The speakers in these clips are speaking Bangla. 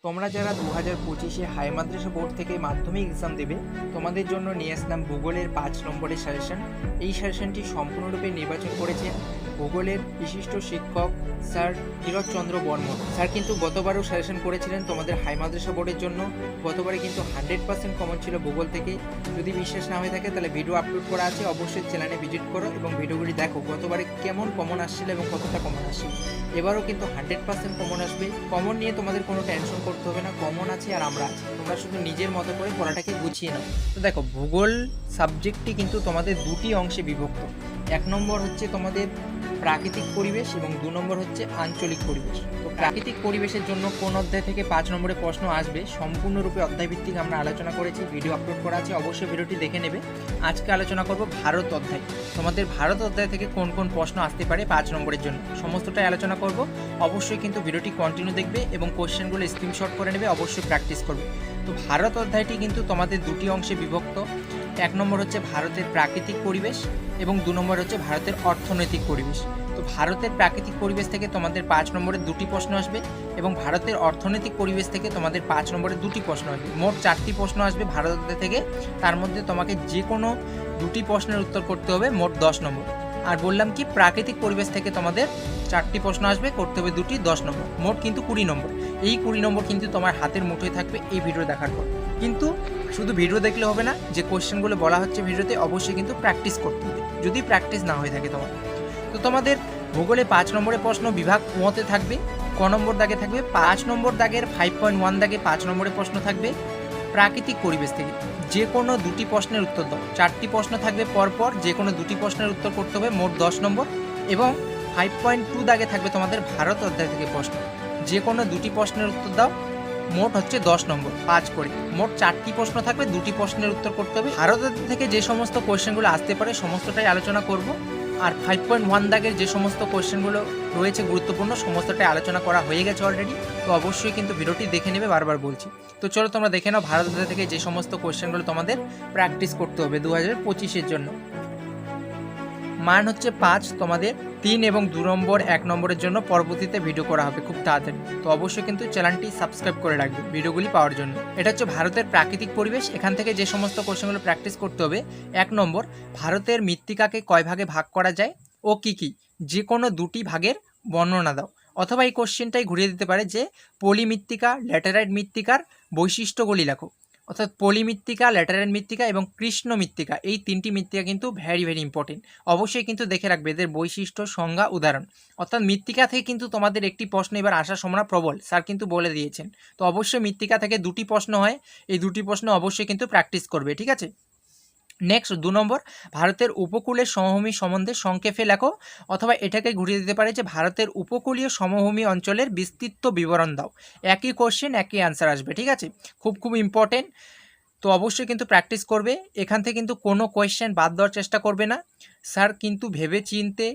তোমরা যারা 2025-এ হাই মাদ্রাসা বোর্ড থেকে মাধ্যমিক এক্সাম দেবে, তোমাদের জন্য নিয়ে আসলাম ভূগোলের 5 নম্বরের সাজেশন। এই সাজেশনটি সম্পূর্ণরূপে নির্বাচন করেছেন ভূগোলের বিশিষ্ট শিক্ষক স্যার ধীরজচন্দ্র বর্মন। স্যার কিন্তু গতবারও সাজেশন করেছিলেন তোমাদের হাই মাদ্রাসা বোর্ডের জন্য। গতবারে কিন্তু 100% কমন ছিল ভূগোল থেকে। যদি বিশ্বাস না হয়ে থাকে তাহলে ভিডিও আপলোড করা আছে, অবশ্যই চ্যানেলে ভিজিট করো এবং ভিডিওগুলি দেখো গতবারে কেমন কমন আসছিল এবং কতটা কমন আসছিল। এবারও কিন্তু 100% কমন আসবে। কমন নিয়ে তোমাদের কোনো টেনশন করতে হবে না, কমন আছে আর আমরা আছি, তোমরা শুধু নিজের মতো করে পড়াটাকে গুছিয়ে নাও। তো দেখো, ভূগোল সাবজেক্টটি কিন্তু তোমাদের দুটি অংশে বিভক্ত। 1 নম্বর হচ্ছে তোমাদের প্রাকৃতিক পরিবেশ এবং 2 নম্বর হচ্ছে আঞ্চলিক পরিবেশ। তো প্রাকৃতিক পরিবেশের জন্য কোন অধ্যায় থেকে 5 নম্বরে প্রশ্ন আসবে সম্পূর্ণরূপে অধ্যায়ভিত্তিক আমরা আলোচনা করেছি, ভিডিও আপলোড করা আছে, অবশ্যই ভিডিওটি দেখে নেবে। আজকে আলোচনা করব ভারত অধ্যায়। তোমাদের ভারত অধ্যায় থেকে কোন কোন প্রশ্ন আসতে পারে 5 নম্বরের জন্য সমস্তটাই আলোচনা করব। অবশ্যই কিন্তু ভিডিওটি কন্টিনিউ দেখবে এবং কোশ্চেনগুলো স্ক্রিনশট করে নেবে, অবশ্যই প্র্যাকটিস করবে। তো ভারত অধ্যায়টি কিন্তু তোমাদের দুটি অংশে বিভক্ত। 1 নম্বর হচ্ছে ভারতের প্রাকৃতিক পরিবেশ এবং 2 নম্বর হচ্ছে ভারতের অর্থনৈতিক পরিবেশ। তো ভারতের প্রাকৃতিক পরিবেশ থেকে তোমাদের 5 নম্বরের দুটি প্রশ্ন আসবে এবং ভারতের অর্থনৈতিক পরিবেশ থেকে তোমাদের 5 নম্বরের দুটি প্রশ্ন আসবে। মোট 4টি প্রশ্ন আসবে ভারত অধ্যায় থেকে। তার মধ্যে তোমাকে যে কোনো দুটি প্রশ্নের উত্তর করতে হবে, মোট 10 নম্বর। আর বললাম কি, প্রাকৃতিক পরিবেশ থেকে তোমাদের 4টি প্রশ্ন আসবে, করতে হবে দুটি, 10 নম্বর, মোট কিন্তু 20 নম্বর। এই 20 নম্বর কিন্তু তোমার হাতের মুঠোয় থাকবে এই ভিডিও দেখার পর। কিন্তু শুধু ভিডিও দেখলে হবে না, যে কোশ্চেনগুলো বলা হচ্ছে ভিডিওতে অবশ্যই কিন্তু প্র্যাকটিস করতে হবে, যদি প্র্যাকটিস না হয়ে থাকে তোমার। তো তোমাদের ভূগোলে 5 নম্বরের প্রশ্ন বিভাগ মতে থাকবে। ক নম্বর দাগে থাকবে 5 নম্বর দাগের 5.1 দাগে 5 নম্বরের প্রশ্ন থাকবে প্রাকৃতিক পরিবেশ থেকে। যে কোনো দুটি প্রশ্নের উত্তর দাও। 4টি প্রশ্ন থাকবে পরপর, যে কোনো দুটি প্রশ্নের উত্তর করতে হবে, মোট 10 নম্বর। এবং 5.2 দাগে থাকবে তোমাদের ভারত অধ্যায় থেকে প্রশ্ন। যে কোনো দুটি প্রশ্নের উত্তর দাও, মোট হচ্ছে 10 নম্বর, 5 করে। মোট 4টি প্রশ্ন থাকবে, দুটি প্রশ্নের উত্তর করতে হবে। ভারত অধ্যায় থেকে যে সমস্ত কোয়েশ্চেনগুলো আসতে পারে সমস্তটাই আলোচনা করব। আর 5.1 দাগের যে সমস্ত কোয়েশ্চেনগুলো রয়েছে গুরুত্বপূর্ণ, সমস্তটাই আলোচনা করা হয়ে গেছে অলরেডি। তো অবশ্যই কিন্তু ভিডিওটি দেখে নেবে, বারবার বলছি। তো চলো তোমরা দেখে নাও ভারত অধ্যায় থেকে যে সমস্ত কোয়েশ্চেনগুলো তোমাদের প্র্যাকটিস করতে হবে 2025-এর জন্য। মান হচ্ছে 5, তোমাদের 3 এবং 2 নম্বর 1 নম্বরের জন্য পরবর্তীতে ভিডিও করা হবে খুব তাড়াতাড়ি। তো অবশ্যই কিন্তু চ্যানেলটি সাবস্ক্রাইব করে রাখবে ভিডিওগুলি পাওয়ার জন্য। এটা হচ্ছে ভারতের প্রাকৃতিক পরিবেশ। এখান থেকে যে সমস্ত কোশ্চেনগুলো প্র্যাকটিস করতে হবে, 1 নম্বর, ভারতের মৃত্তিকাকে কয় ভাগে ভাগ করা যায় ও কি কি, যে কোনো দুটি ভাগের বর্ণনা দাও। অথবা এই কোশ্চেনটাই ঘুরিয়ে দিতে পারে যে পলি মৃত্তিকা, ল্যাটেরাইট মৃত্তিকার বৈশিষ্ট্যগুলি লেখো। অর্থাৎ পলি মৃত্তিকা, ল্যাটেরাইট মৃত্তিকা এবং কৃষ্ণ মৃত্তিকা, এই 3টি মৃত্তিকা কিন্তু ভেরি ভেরি ইম্পর্টেন্ট। অবশ্যই কিন্তু দেখে রাখবে এদের বৈশিষ্ট্য, সংজ্ঞা, উদাহরণ। অর্থাৎ মৃত্তিকা থেকে কিন্তু তোমাদের একটি প্রশ্ন এবার আসার সম্ভাবনা প্রবল, স্যার কিন্তু বলে দিয়েছেন। তো অবশ্যই মৃত্তিকা থেকে দুটি প্রশ্ন হয়, এই দুটি প্রশ্ন অবশ্যই কিন্তু প্র্যাকটিস করবে, ঠিক আছে। নেক্সট 2 নম্বর, ভারতের উপকূলের সমভূমি সম্বন্ধে সংক্ষেপে লেখো। অথবা এটাকে ঘুরিয়ে দিতে পারে যে ভারতের উপকূলীয় সমভূমি অঞ্চলের বিস্তৃত বিবরণ দাও। একই কোশ্চেন, একই অ্যান্সার আসবে, ঠিক আছে। খুব খুব ইম্পর্টেন্ট। তো অবশ্যই কিন্তু প্র্যাকটিস করবে। এখান থেকে কিন্তু কোনো কোয়েশ্চেন বাদ দেওয়ার চেষ্টা করবে না। স্যার কিন্তু ভেবে চিনতে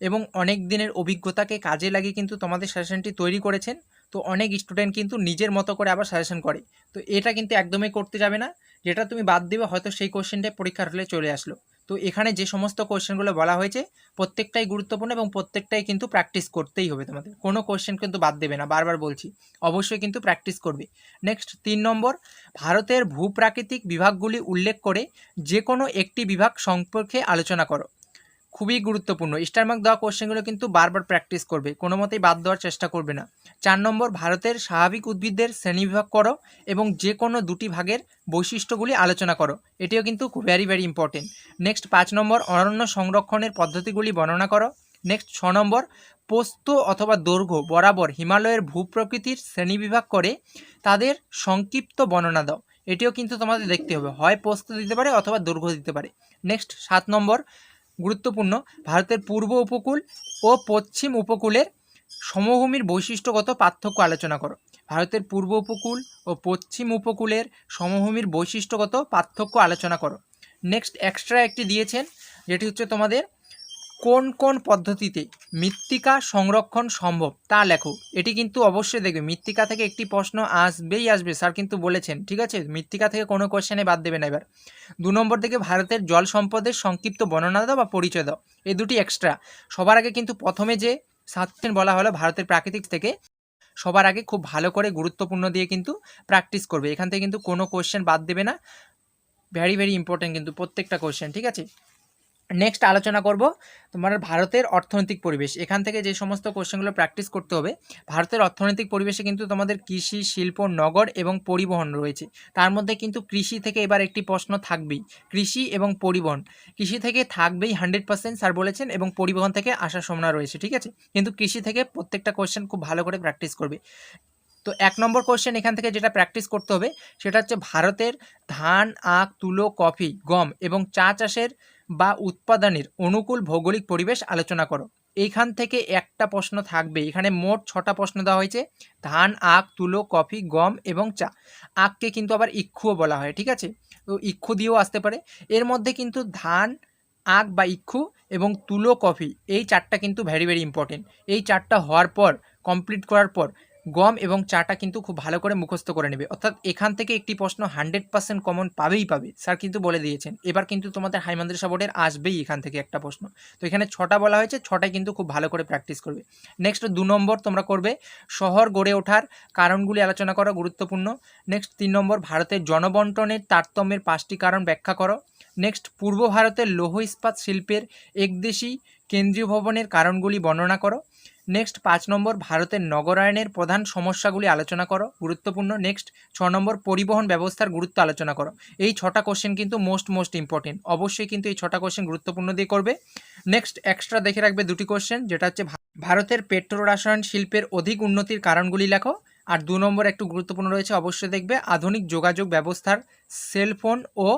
এবং অনেক দিনের অভিজ্ঞতাকে কাজে লাগিয়ে কিন্তু তোমাদের সাজেশনটি তৈরি করেছেন। তো অনেক স্টুডেন্ট কিন্তু নিজের মতো করে আবার সাজেশন করে, তো এটা কিন্তু একদমই করতে যাবে না। যেটা তুমি বাদ দিবে হয়তো সেই কোয়েশ্চেনটাই পরীক্ষার হলে চলে আসলো। তো এখানে যে সমস্ত কোয়েশ্চেনগুলো বলা হয়েছে প্রত্যেকটাই গুরুত্বপূর্ণ এবং প্রত্যেকটাই কিন্তু প্র্যাকটিস করতেই হবে তোমাদের। কোনো কোয়েশ্চেন কিন্তু বাদ দেবে না, বারবার বলছি, অবশ্যই কিন্তু প্র্যাকটিস করবে। নেক্সট 3 নম্বর, ভারতের ভূপ্রাকৃতিক বিভাগগুলি উল্লেখ করে যে কোনো একটি বিভাগ সম্পর্কে আলোচনা করো। খুবই গুরুত্বপূর্ণ। স্টার মার্ক দেওয়া কোশ্চেনগুলো কিন্তু বারবার প্র্যাকটিস করবে, কোনো মতেই বাদ দেওয়ার চেষ্টা করবে না। 4 নম্বর, ভারতের স্বাভাবিক উদ্ভিদদের শ্রেণীবিভাগ করো এবং যে কোনো দুটি ভাগের বৈশিষ্ট্যগুলি আলোচনা করো। এটিও কিন্তু ভেরি ভেরি ইম্পর্টেন্ট। নেক্সট 5 নম্বর, অরণ্য সংরক্ষণের পদ্ধতিগুলি বর্ণনা করো। নেক্সট 6 নম্বর, প্রস্থ অথবা দৈর্ঘ্য বরাবর হিমালয়ের ভূপ্রকৃতির শ্রেণীবিভাগ করে তাদের সংক্ষিপ্ত বর্ণনা দাও। এটিও কিন্তু তোমাদের দেখতে হবে, হয় প্রস্থ দিতে পারে অথবা দৈর্ঘ্য দিতে পারে। নেক্সট 7 নম্বর, গুরুত্বপূর্ণ, ভারতের পূর্ব উপকূল ও পশ্চিম উপকূলের সমভূমির বৈশিষ্ট্যগত পার্থক্য আলোচনা করো। ভারতের পূর্ব উপকূল ও পশ্চিম উপকূলের সমভূমির বৈশিষ্ট্যগত পার্থক্য আলোচনা করো। নেক্সট এক্সট্রা একটি দিয়েছেন, যেটি হচ্ছে তোমাদের কোন কোন পদ্ধতিতে মৃত্তিকা সংরক্ষণ সম্ভব তা লেখো। এটি কিন্তু অবশ্যই দেখবে মৃত্তিকা থেকে একটি প্রশ্ন আসবেই আসবে, স্যার কিন্তু বলেছেন, ঠিক আছে। মৃত্তিকা থেকে কোনো কোয়েশ্চেনে বাদ দেবে না। এবার 2 নম্বর থেকে ভারতের জল সম্পদের সংক্ষিপ্ত বর্ণনা দাও বা পরিচয় দাও। এই দুটি এক্সট্রা। সবার আগে কিন্তু প্রথমে যে 7 বলা হলো ভারতের প্রাকৃতিক থেকে, সবার আগে খুব ভালো করে গুরুত্বপূর্ণ দিয়ে কিন্তু প্র্যাকটিস করবে। এখান থেকে কিন্তু কোনো কোয়েশ্চেন বাদ দেবে না, ভেরি ভেরি ইম্পর্টেন্ট কিন্তু প্রত্যেকটা কোয়েশ্চেন, ঠিক আছে। নেক্সট আলোচনা করব তোমার ভারতের অর্থনৈতিক পরিবেশ। এখান থেকে যে সমস্ত কোশ্চেনগুলো প্র্যাকটিস করতে হবে, ভারতের অর্থনৈতিক পরিবেশে কিন্তু তোমাদের কৃষি, শিল্প, নগর এবং পরিবহন রয়েছে। তার মধ্যে কিন্তু কৃষি থেকে এবার একটি প্রশ্ন থাকবেই, কৃষি এবং পরিবহন। কৃষি থেকে থাকবেই 100% স্যার বলেছেন, এবং পরিবহন থেকে আসার সম্ভাবনা রয়েছে, ঠিক আছে। কিন্তু কৃষি থেকে প্রত্যেকটা কোশ্চেন খুব ভালো করে প্র্যাকটিস করবে। তো 1 নম্বর কোশ্চেন এখান থেকে যেটা প্র্যাকটিস করতে হবে সেটা হচ্ছে ভারতের ধান, আখ, তুলো, কফি, গম এবং চা চাষের বা উৎপাদনের অনুকূল ভৌগোলিক পরিবেশ আলোচনা করো। এইখান থেকে একটা প্রশ্ন থাকবে। এখানে মোট 6টা প্রশ্ন দেওয়া হয়েছে, ধান, আখ, তুলো, কফি, গম এবং চা। আখকে কিন্তু আবার ইক্ষুও বলা হয়, ঠিক আছে। তো ইক্ষু দিয়েও আসতে পারে। এর মধ্যে কিন্তু ধান, আখ বা ইক্ষু এবং তুলো, কফি, এই 4টা কিন্তু ভেরি ভেরি ইম্পর্টেন্ট। এই 4টা হওয়ার পর, কমপ্লিট করার পর গম এবং চাটা কিন্তু খুব ভালো করে মুখস্থ করে নেবে। অর্থাৎ এখান থেকে একটি প্রশ্ন 100% কমন পাবেই পাবে, স্যার কিন্তু বলে দিয়েছেন। এবার কিন্তু তোমাদের হাই মাদ্রাসা বোর্ডের আসবেই এখান থেকে একটা প্রশ্ন। তো এখানে 6টা বলা হয়েছে, 6টাই কিন্তু খুব ভালো করে প্র্যাকটিস করবে। নেক্সট 2 নম্বর তোমরা করবে শহর গড়ে ওঠার কারণগুলি আলোচনা করো, গুরুত্বপূর্ণ। নেক্সট 3 নম্বর ভারতের জনবন্টনের তারতম্যের 5টি কারণ ব্যাখ্যা করো। নেক্সট পূর্ব ভারতের লৌহ ইস্পাত শিল্পের একদেশী কেন্দ্রীয় ভবনের কারণগুলি বর্ণনা করো। নেক্সট 5 নম্বর ভারতের নগরায়নের প্রধান সমস্যাগুলি আলোচনা করো, গুরুত্বপূর্ণ। নেক্সট 6 নম্বর পরিবহন ব্যবস্থার গুরুত্ব আলোচনা করো। এই 6টা কোশ্চেন কিন্তু মোস্ট ইম্পর্টেন্ট, অবশ্যই কিন্তু এই 6টা কোশ্চেন গুরুত্বপূর্ণ দিয়ে করবে। নেক্সট এক্সট্রা দেখে রাখবে 2টি কোশ্চেন, যেটা হচ্ছে ভারতের পেট্রো রসায়ন শিল্পের অধিক উন্নতির কারণগুলি লেখো। আর 2 নম্বর একটু গুরুত্বপূর্ণ রয়েছে, অবশ্যই দেখবে আধুনিক যোগাযোগ ব্যবস্থার সেলফোন ও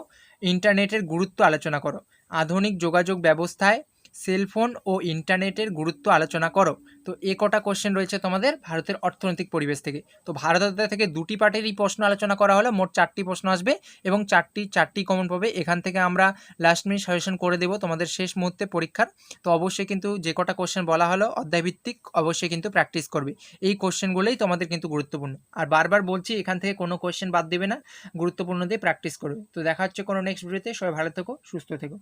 ইন্টারনেটের গুরুত্ব আলোচনা করো। আধুনিক যোগাযোগ ব্যবস্থায় সেলফোন ও ইন্টারনেটের গুরুত্ব আলোচনা করো। তো এ কটা কোশ্চেন রয়েছে তোমাদের ভারতের অর্থনৈতিক পরিবেশ থেকে। তো ভারতের থেকে 2টি পার্টেরই প্রশ্ন আলোচনা করা হলো, মোট 4টি প্রশ্ন আসবে এবং 4টি কমন পাবে। এখান থেকে আমরা লাস্ট মিনিট সাজেশন করে দেবো তোমাদের শেষ মুহূর্তে পরীক্ষার। তো অবশ্যই কিন্তু যে কটা কোশ্চেন বলা হলো অধ্যায়ভিত্তিক, অবশ্যই কিন্তু প্র্যাকটিস করবে। এই কোশ্চেনগুলোই তোমাদের কিন্তু গুরুত্বপূর্ণ। আর বারবার বলছি, এখান থেকে কোনো কোশ্চেন বাদ দেবে না, গুরুত্বপূর্ণ দিয়ে প্র্যাকটিস করবে। তো দেখা হচ্ছে কোনো নেক্সট ভিডিওতে। সবাই ভালো থেকো, সুস্থ থেকো।